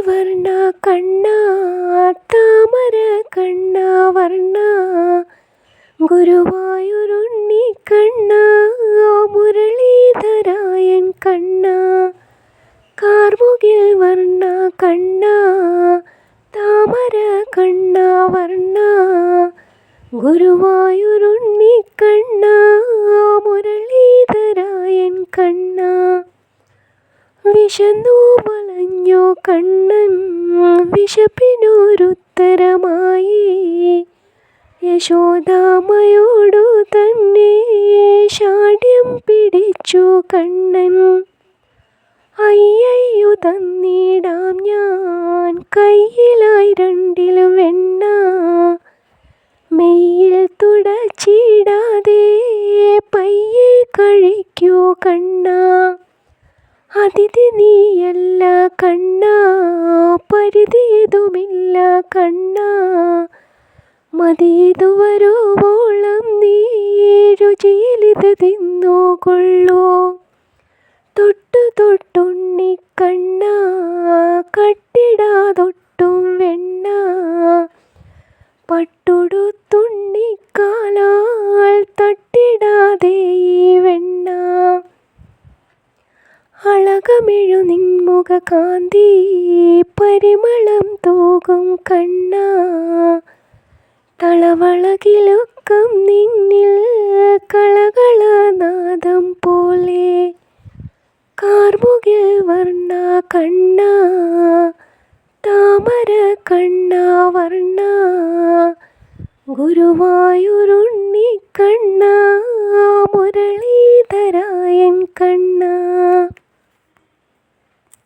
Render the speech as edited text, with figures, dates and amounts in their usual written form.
വർണ്ണ കണ്ണ താമര കണ്ണ വർണ്ണ ഗുരുവായൂരുണ്ണി കണ്ണ മുരളീധരായൻ കണ്ണ കാർമുകിൽ വർണ്ണ കണ്ണ താമര കണ്ണ വർണ്ണ ഗുരുവായൂരുണ്ണി കണ്ണ മുരളീധരായൻ കണ്ണ വിശന്നു വളഞ്ഞു കണ്ണൻ വിശപ്പിനൊരുത്തരമായി യശോദാമ്മയോടു തന്നെ ശാഠ്യം പിടിച്ചു കണ്ണൻ. അയ്യയ്യോ തന്നിടാം ഞാൻ കയ്യിലായി രണ്ടിലും വെണ്ണ മെയ്യിൽ തുടച്ചിടാതെ പയ്യെ കഴിക്കൂ കണ്ണ. അതിഥി നീയല്ല കണ്ണ പരിധിയതുമില്ല കണ്ണ മതിയതു വരുവോളം നീ രുചിയിലിത് തിന്നുകൊള്ളൂ. തൊട്ടു തൊട്ടുണ്ണി കണ്ണ കട്ടിടാതൊട്ടും വെണ്ണ പട്ടുടുത്തുണ്ണിക്കാലാൽ തട്ടിടാതെ ഈ വെണ്ണ. അളകമെഴു നിൻമുഖ കാന്തി പരിമളം തൂകും കണ്ണ തളവളകിലുക്കം നിന്നിൽ കളകളനാദം പോലെ. കാർമുകിൽ വർണ്ണ കണ്ണ താമര കണ്ണ വർണ്ണ ഗുരുവായൂരുണ്ണി കണ്ണ മുരളീധരായൻ കണ്ണ.